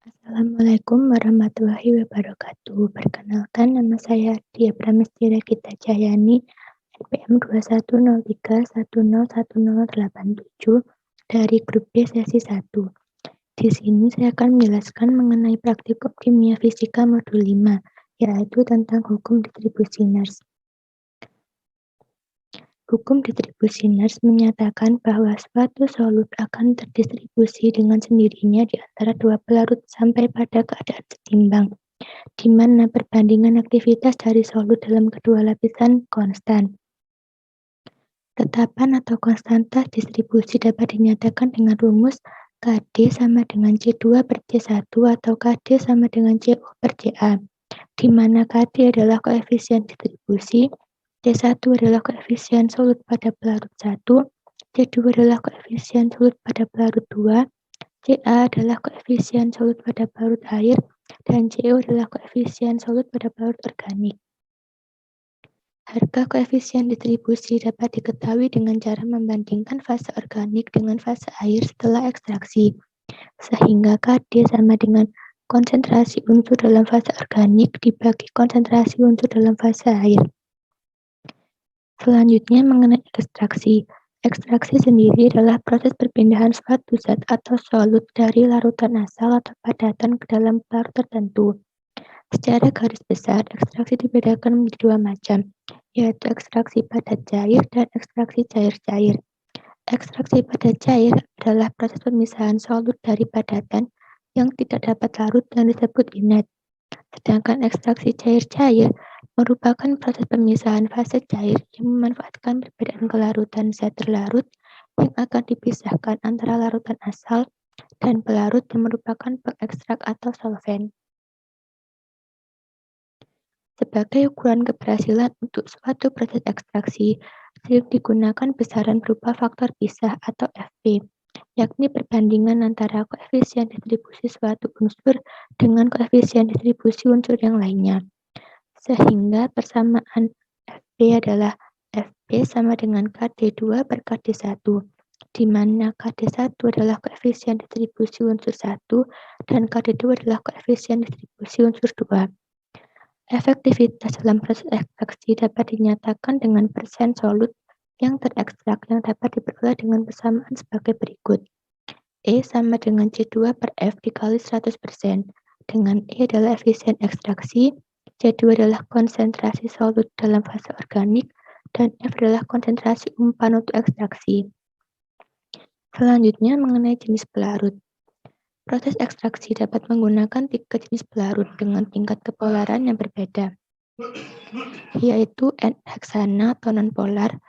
Assalamualaikum warahmatullahi wabarakatuh. Perkenalkan, nama saya Dia Pramestira Gita Cahyani, NPM 21031010087 dari grup B sesi 1. Di sini saya akan menjelaskan mengenai praktikum kimia fisika modul 5, yaitu tentang hukum distribusi Nernst. Hukum distribusi Nernst menyatakan bahwa suatu solut akan terdistribusi dengan sendirinya di antara dua pelarut sampai pada keadaan setimbang, di mana perbandingan aktivitas dari solut dalam kedua lapisan konstan. Tetapan atau konstanta distribusi dapat dinyatakan dengan rumus KD sama dengan C2 per C1 atau KD sama dengan CO per CA, di mana KD adalah koefisien distribusi, C1 adalah koefisien solut pada pelarut 1, C2 adalah koefisien solut pada pelarut 2, CA adalah koefisien solut pada pelarut air, dan CO adalah koefisien solut pada pelarut organik. Harga koefisien distribusi dapat diketahui dengan cara membandingkan fase organik dengan fase air setelah ekstraksi, sehingga KD sama dengan konsentrasi unsur dalam fase organik dibagi konsentrasi unsur dalam fase air. Selanjutnya mengenai ekstraksi. Ekstraksi sendiri adalah proses perpindahan suatu zat atau solut dari larutan asal atau padatan ke dalam pelarut tertentu. Secara garis besar, ekstraksi dibedakan menjadi dua macam, yaitu ekstraksi padat cair dan ekstraksi cair-cair. Ekstraksi padat cair adalah proses pemisahan solut dari padatan yang tidak dapat larut yang disebut inert. Sedangkan ekstraksi cair-cair merupakan proses pemisahan fase cair yang memanfaatkan perbedaan kelarutan zat terlarut yang akan dipisahkan antara larutan asal dan pelarut yang merupakan pengekstrak atau solvent. Sebagai ukuran keberhasilan untuk suatu proses ekstraksi, sering digunakan besaran berupa faktor pisah atau Fp, yakni perbandingan antara koefisien distribusi suatu unsur dengan koefisien distribusi unsur yang lainnya. Sehingga persamaan Fp adalah Fp sama dengan KD2 per KD1, di mana KD1 adalah koefisien distribusi unsur 1 dan KD2 adalah koefisien distribusi unsur 2. Efektivitas dalam proses ekstraksi dapat dinyatakan dengan persen solut yang terekstrak yang dapat diperoleh dengan persamaan sebagai berikut. E sama dengan C2 per F dikali 100%, dengan E adalah efisien ekstraksi, C2 adalah konsentrasi solut dalam fase organik, dan F adalah konsentrasi umpan untuk ekstraksi. Selanjutnya mengenai jenis pelarut. Proses ekstraksi dapat menggunakan 3 jenis pelarut dengan tingkat kepolaran yang berbeda, yaitu N-heksana atau nonpolar,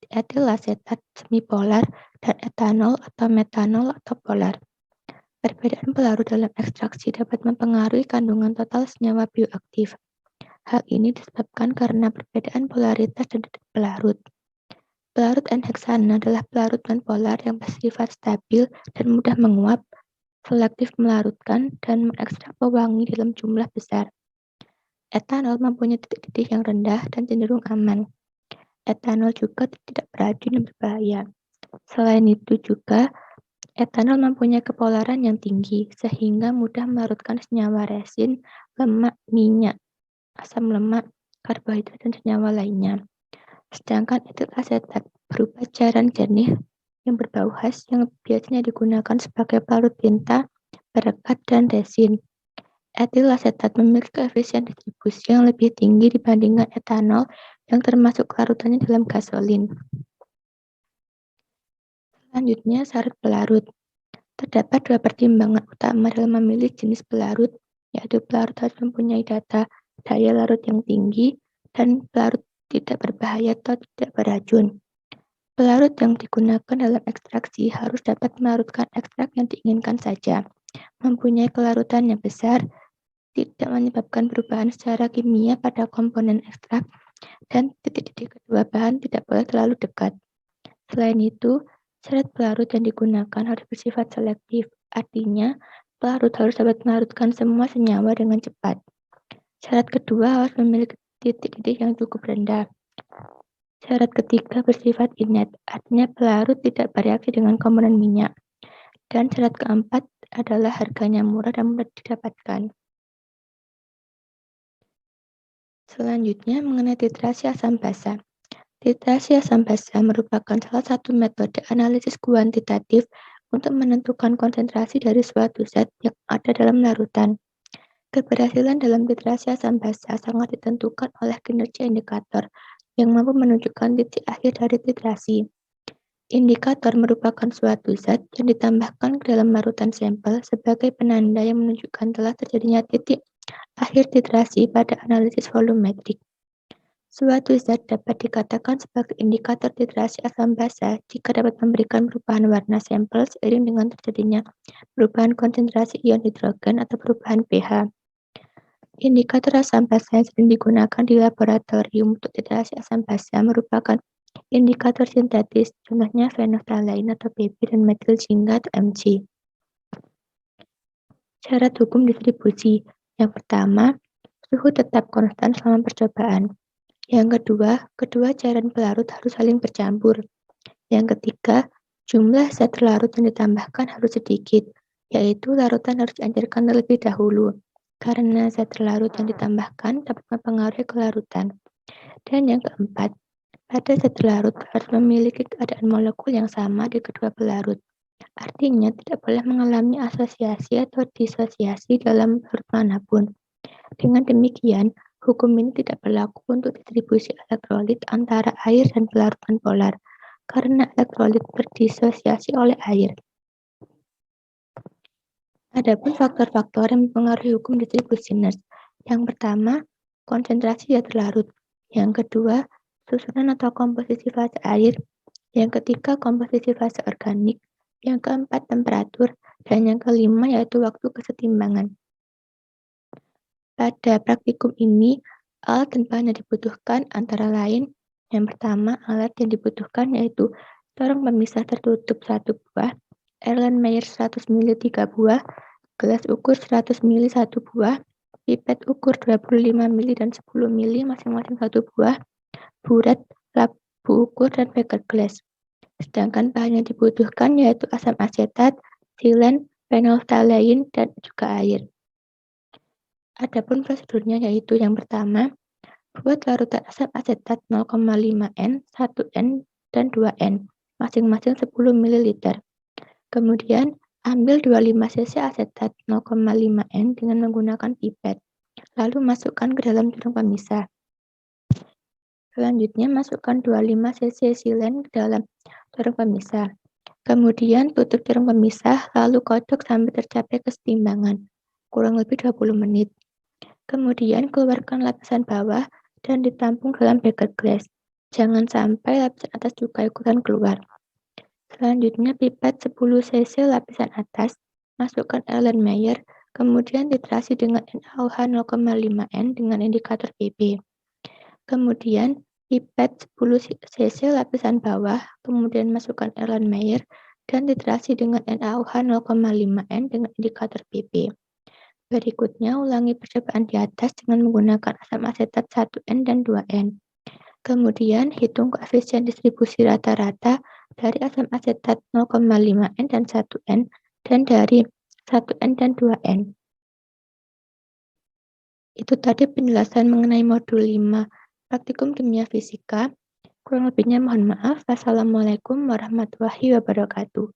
etil asetat semipolar, dan etanol atau metanol atau polar. Perbedaan pelarut dalam ekstraksi dapat mempengaruhi kandungan total senyawa bioaktif. Hal ini disebabkan karena perbedaan polaritas dan titik pelarut. Pelarut N-heksana adalah pelarut nonpolar yang bersifat stabil dan mudah menguap, selektif melarutkan, dan mengekstrak pewangi dalam jumlah besar. Etanol mempunyai titik-titik yang rendah dan cenderung aman. Etanol juga tidak beracun dan berbahaya. Selain itu juga, etanol mempunyai kepolaran yang tinggi, sehingga mudah melarutkan senyawa resin, lemak, minyak, asam lemak, karbohidrat, dan senyawa lainnya. Sedangkan etil asetat berupa cairan jernih yang berbau khas yang biasanya digunakan sebagai pelarut tinta, perekat, dan resin. Etil asetat memiliki koefisien distribusi yang lebih tinggi dibandingkan etanol yang termasuk larutannya dalam gasolin. Selanjutnya, syarat pelarut. Terdapat dua pertimbangan utama dalam memilih jenis pelarut, yaitu pelarut harus mempunyai daya larut yang tinggi dan pelarut tidak berbahaya atau tidak beracun. Pelarut yang digunakan dalam ekstraksi harus dapat melarutkan ekstrak yang diinginkan saja, mempunyai kelarutan yang besar, tidak menyebabkan perubahan secara kimia pada komponen ekstrak, dan titik-titik kedua bahan tidak boleh terlalu dekat. Selain itu, syarat pelarut yang digunakan harus bersifat selektif, artinya pelarut harus dapat melarutkan semua senyawa dengan cepat. Syarat kedua harus memiliki titik-titik yang cukup rendah. Syarat ketiga bersifat inert, artinya pelarut tidak bereaksi dengan komponen minyak. Dan syarat keempat adalah harganya murah dan mudah didapatkan. Selanjutnya mengenai titrasi asam basa. Titrasi asam basa merupakan salah satu metode analisis kuantitatif untuk menentukan konsentrasi dari suatu zat yang ada dalam larutan. Keberhasilan dalam titrasi asam basa sangat ditentukan oleh kinerja indikator yang mampu menunjukkan titik akhir dari titrasi. Indikator merupakan suatu zat yang ditambahkan ke dalam larutan sampel sebagai penanda yang menunjukkan telah terjadinya titik akhir titrasi pada analisis volumetrik. Suatu zat dapat dikatakan sebagai indikator titrasi asam basa jika dapat memberikan perubahan warna sampel seiring dengan terjadinya perubahan konsentrasi ion hidrogen atau perubahan pH. Indikator asam basa yang sering digunakan di laboratorium untuk titrasi asam basa merupakan indikator sintetis, contohnya phenylethylamine atau PP dan metil atau Mg. Syarat hukum distribusi. Yang pertama, suhu tetap konstan selama percobaan. Yang kedua, kedua cairan pelarut harus saling bercampur. Yang ketiga, jumlah zat larut yang ditambahkan harus sedikit, yaitu larutan harus dianjurkan terlebih dahulu, karena zat larut yang ditambahkan dapat mempengaruhi kelarutan. Dan yang keempat, pada zat larut harus memiliki keadaan molekul yang sama di kedua pelarut. Artinya tidak boleh mengalami asosiasi atau disosiasi dalam larut manapun. Dengan demikian, hukum ini tidak berlaku untuk distribusi elektrolit antara air dan pelarutan polar, karena elektrolit berdisosiasi oleh air. Adapun faktor-faktor yang mempengaruhi hukum distribusi Nernst. Yang pertama, konsentrasi zat larut. Yang kedua, susunan atau komposisi fase air. Yang ketiga, komposisi fase organik. Yang keempat, temperatur. Dan yang kelima, yaitu waktu kesetimbangan. Pada praktikum ini, alat dan bahan yang dibutuhkan antara lain, yang pertama, alat yang dibutuhkan yaitu corong pemisah tertutup 1 buah, Erlenmeyer 100 ml 3 buah, gelas ukur 100 ml 1 buah, pipet ukur 25 ml dan 10 ml masing-masing 1 buah, buret, labu ukur, dan beker gelas. Sedangkan bahan yang dibutuhkan yaitu asam asetat, silen, phenolphthalein, dan juga air. Adapun prosedurnya yaitu yang pertama, buat larutan asam asetat 0,5 N, 1 N, dan 2 N, masing-masing 10 ml. Kemudian, ambil 25 cc asetat 0,5 N dengan menggunakan pipet, lalu masukkan ke dalam jarum pemisah. Selanjutnya, masukkan 25 cc silen ke dalam jarum pemisah. Kemudian, tutup jarum pemisah, lalu kocok sampai tercapai kesetimbangan, kurang lebih 20 menit. Kemudian, keluarkan lapisan bawah dan ditampung dalam beker gelas. Jangan sampai lapisan atas juga ikutan keluar. Selanjutnya, pipet 10 cc lapisan atas, masukkan Erlenmeyer, kemudian titrasi dengan NaOH 0,5 N dengan indikator PP. Kemudian, pipet 10 cc lapisan bawah, kemudian masukkan Erlenmeyer, dan titrasi dengan NaOH 0,5 N dengan indikator PP. Berikutnya, ulangi percobaan di atas dengan menggunakan asam asetat 1 N dan 2 N. Kemudian, hitung koefisien distribusi rata-rata dari asam asetat 0,5 N dan 1 N, dan dari 1 N dan 2 N. Itu tadi penjelasan mengenai modul 5 praktikum kimia fisika. Kurang lebihnya mohon maaf. Wassalamualaikum warahmatullahi wabarakatuh.